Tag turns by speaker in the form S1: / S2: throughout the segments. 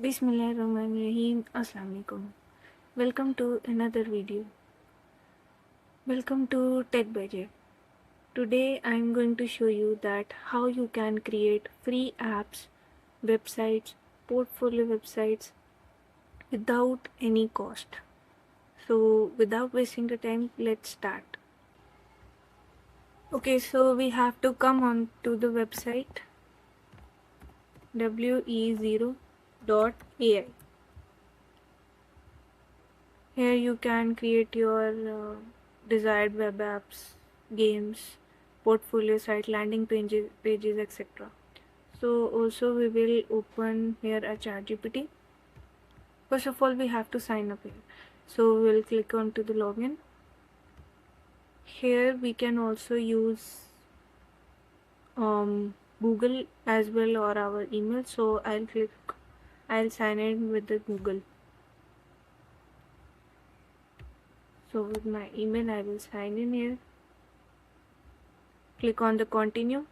S1: Bismillahirrahmanirrahim. Assalamu alaikum. Welcome to another video. Welcome to Tech By Jav. Today I am going to show you that how you can create free apps, websites, portfolio websites without any cost. So without wasting the time, let's start. Okay, so we have to come on to the website we0.ai. Here you can create your desired web apps, games, portfolio site, landing pages, etc. So also we will open here a ChatGPT. First of all, we have to sign up here. So we'll click on to the login. Here we can also use Google as well or our email. So I'll sign in with the Google. So with my email, I will sign in here. Click on the continue.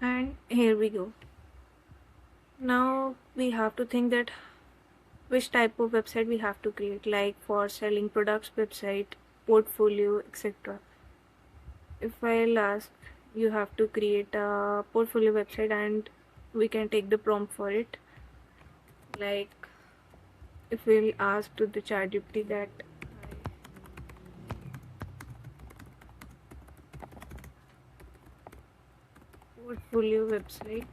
S1: And here we go. Now we have to think that which type of website we have to create, like for selling products website, portfolio, etc. If I'll ask, you have to create a portfolio website and we can take the prompt for it. Like if we'll ask to the ChatGPT that portfolio website,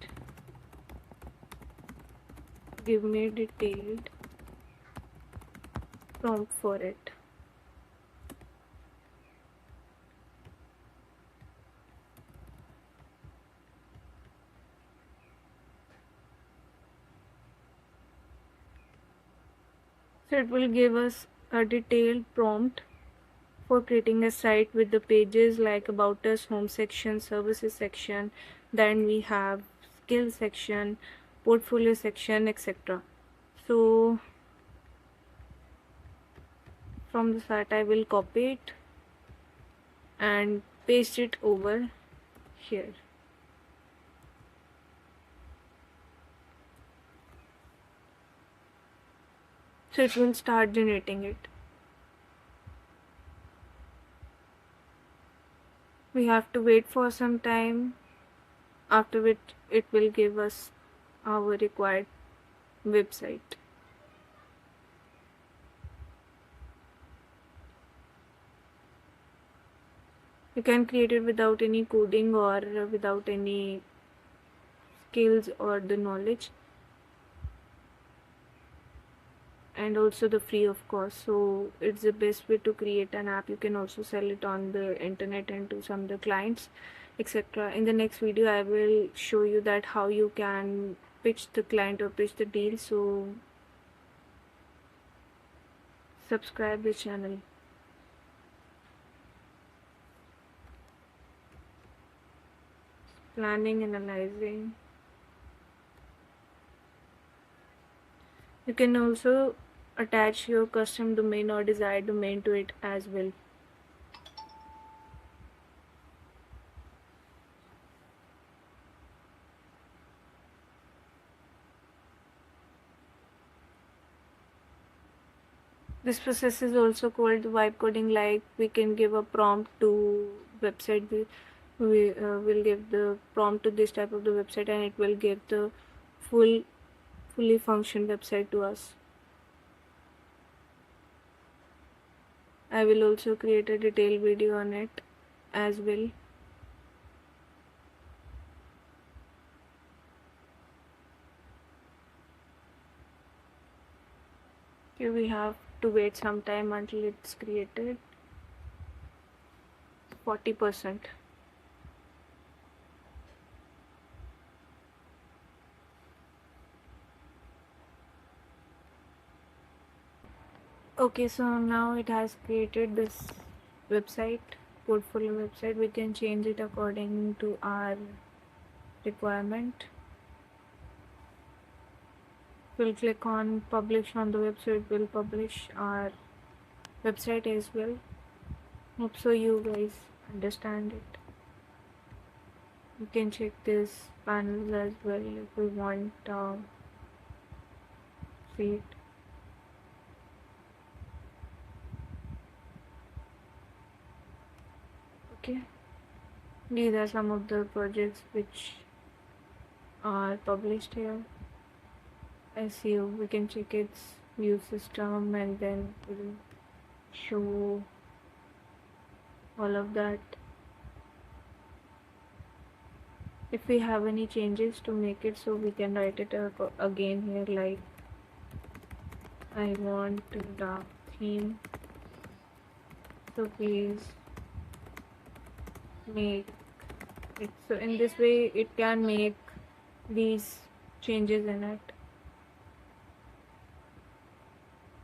S1: give me detailed prompt for it. So it will give us a detailed prompt for creating a site with the pages like about us, home section, services section, then we have skill section, portfolio section, etc. So from the site I will copy it and paste it over here. So it will start generating it. We have to wait for some time, after which it will give us our required website. You can create it without any coding or without any skills or the knowledge, and also the free of course. So it's the best way to create an app. You can also sell it on the internet and to some of the clients, etc. In the next video I will show you that how you can pitch the client or pitch the deal. So subscribe the channel. Planning, analyzing. You can also attach your custom domain or desired domain to it as well. This process is also called vibe coding. Like we can give a prompt to website. We will give the prompt to this type of the website and it will give the fully function website to us. I will also create a detailed video on it as well. Here we have to wait some time until it's created. 40%. Okay, so now it has created this website, portfolio website. We can change it according to our requirement. We'll click on publish on the website. We'll publish our website as well. Hope so you guys understand it. You can check this panel as well if we want see it. Okay, these are some of the projects which are published here. SEO, we can check its view system and then we'll show all of that. If we have any changes to make it, so we can write it up again here, like I want a dark theme, so please make it. So in this way it can make these changes in it.